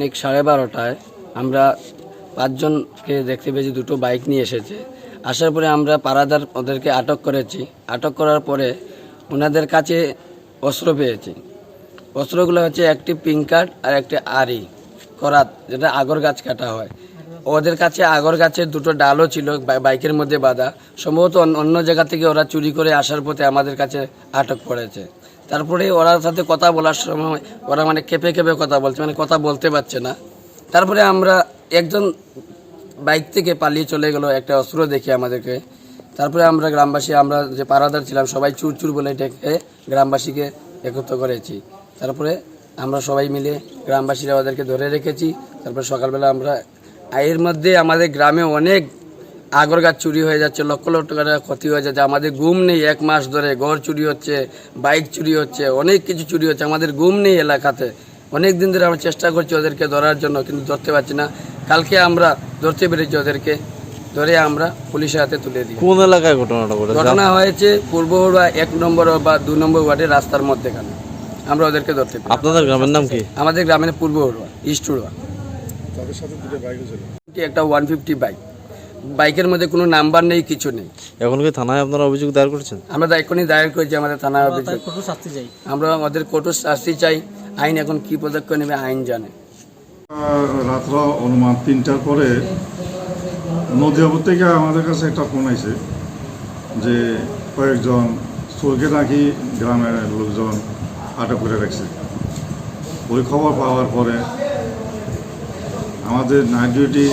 আনুমানিক 12:30টায় আমরা 5 জনকে দেখতে পেয়েছি, দুটো বাইক নিয়ে এসেছে। আসার পরে আমরা পাড়াদার ওদেরকে আটক করেছি। আটক করার পরে ওনাদের কাছে অস্ত্র পেয়েছি। অস্ত্রগুলো হচ্ছে একটি পিঙ্ক কার্ড আর একটি আরি করাত, যেটা আগর গাছ কাটা হয়। ওদের কাছে আগর গাছের দুটো ডালও ছিল বাইকের মধ্যে বাঁধা। সম্ভবত অন্য জায়গা থেকে ওরা চুরি করে আসার পথে আমাদের কাছে আটক করেছে। তারপরে ওরার সাথে কথা বলার সময় ওরা মানে কেঁপে কেঁপে কথা বলছে, মানে কথা বলতে পারছে না। তারপরে আমরা একজন বাইক থেকে পালিয়ে চলে গেল একটা অস্ত্র দেখে আমাদেরকে। তারপরে আমরা গ্রামবাসী, আমরা যে পাড়াদার ছিলাম সবাই চুর চুর বলে ডেকে গ্রামবাসীকে একত্র করেছি। তারপরে আমরা সবাই মিলে গ্রামবাসীরা ওদেরকে ধরে রেখেছি। তারপরে সকালবেলা আমরা এর মধ্যে আমাদের গ্রামে অনেক আগর গাছ চুরি হয়ে যাচ্ছে, লক্ষ লক্ষ টাকা ক্ষতি হয়ে যাচ্ছে। আমাদের ঘুম নেই, 1 মাস ধরে ঘর চুরি হচ্ছে, বাইক চুরি হচ্ছে, অনেক কিছু চুরি হচ্ছে। আমাদের ঘুম নেই এলাকাতে। অনেক দিন ধরে আমরা চেষ্টা করছি ওদেরকে ধরার জন্য, কিন্তু ধরতে পারছি না। কালকে আমরা ধরতে পেরেছি ওদেরকে, ধরে আমরা পুলিশের হাতে তুলে দিই। কোন এলাকায় ঘটনাটা ঘটেছে? ঘটনা হয়েছে পূর্ব হড়ুয়া 1 নম্বর বা 2 নম্বর ওয়ার্ডের রাস্তার মধ্যেখানে আমরা ওদেরকে ধরতে পেরেছি। আপনাদের গ্রামের নাম কি? আমাদের গ্রামের পূর্ব হড়ুয়া, ইস্ট হড়ুয়া। তাদের সাথে দুটো বাইকও ছিল, একটা 150 বাইক। বাইকের মধ্যে কোনো নাম্বার নেই, কিছু নেই। এখন কি থানায় আপনারা অভিযোগ দায়ের করেছেন? আমরা এখনই দায়ের করেছি আমাদের থানায় অভিযোগ। আমরা আমাদের কঠোর শাস্তি চাই। আইন এখন কি পদক্ষেপ নেবে আইন জানে। রাত্র অনুমান 3টার পরে নদীয়াপুর থেকে আমাদের কাছে একটা ফোন আছে যে কয়েকজন চোরকে নাকি গ্রামের লোকজন আটক করে রাখছে। ওই খবর পাওয়ার পরে আমাদের নাইট ডিউটি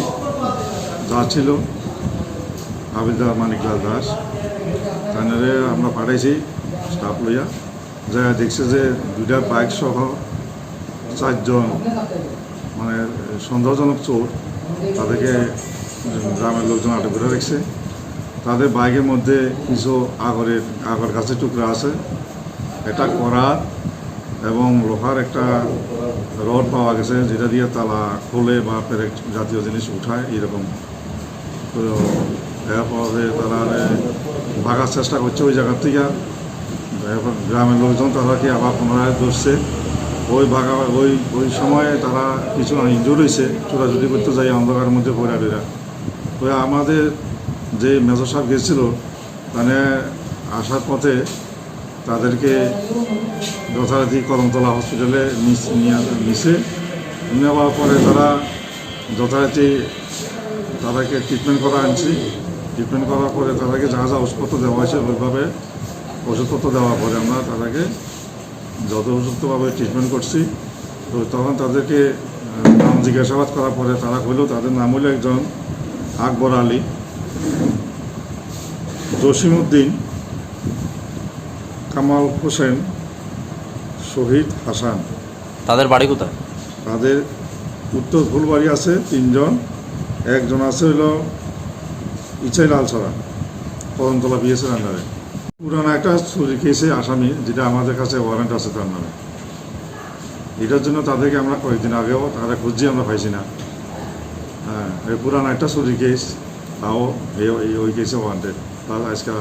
যা ছিল হাবিলদার মানিকলাল দাস, তাদের আমরা পাঠাইছি স্টাফ লইয়া, যা দেখছে যে 2টা বাইক সহ 4 জন মানে সন্দেহজনক চোর, তাদেরকে গ্রামের লোকজন আটক করে রেখেছে। তাদের বাইকের মধ্যে কিছু আগর গাছের টুকরা আছে, একটা করাত এবং লোহার একটা রড পাওয়া গেছে, যেটা দিয়ে তালা খোলে বা পেরেক জাতীয় জিনিস উঠায় এরকম। তো এরপরে তারা ভাগার চেষ্টা করছে ওই জায়গার থেকে। এরপর গ্রামের লোকজন তাদেরকে আবার পুনরায় ধরছে। ওই সময়ে তারা কিছু ইনজুর হয়েছে, চোরাচুরি করতে যাই অন্ধকারের মধ্যে পড়া ডেরা। তো আমাদের যে মেজর সাহেব গেছিল, মানে আসার পথে তাদেরকে যথারীতি কদমতলা হসপিটালে নিছে। নেওয়ার পরে তারা যথারীতি তাদেরকে ট্রিটমেন্ট করা আনছি। ট্রিটমেন্ট করার পরে তাদেরকে যা যা ওষুধপত্র দেওয়া হয়েছে ওইভাবে ওষুধপত্র দেওয়ার পরে আমরা তাদেরকে যথোপযুক্তভাবে ট্রিটমেন্ট করছি। তো তখন তাদেরকে নাম জিজ্ঞাসাবাদ করার পরে তারা হইল, তাদের নাম হইল একজন আকবর আলী, জসিমউদ্দিন, কামাল হোসেন, শহীদ হাসান। তাদের বাড়ি কোথায়? তাদের উত্তর ফুলবাড়ি আছে 3 জন, একজন আছে হইল ইচাই লালছড়া, কদমতলা বিএসের আন্ডারে। পুরানো একটা চুরি কেসে আসামি, যেটা আমাদের কাছে ওয়ারেন্ট আছে তার নামে। এটার জন্য তাদেরকে আমরা কয়েকদিন আগেও তারা খুঁজছি, আমরা পাইছি না। হ্যাঁ, এই পুরানো একটা চুরি কেস, তাও ওই কেসে ওয়ারেন্টেড। তার আজকে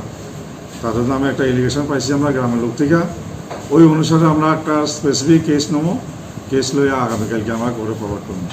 তাদের নামে একটা এলিগেশন পাইছি আমরা গ্রামের লোক থেকে। ওই অনুসারে আমরা একটা স্পেসিফিক কেস নেবো, কেস লইয়া আগামীকালকে আমরা করে ফরওয়ার্ড করবো।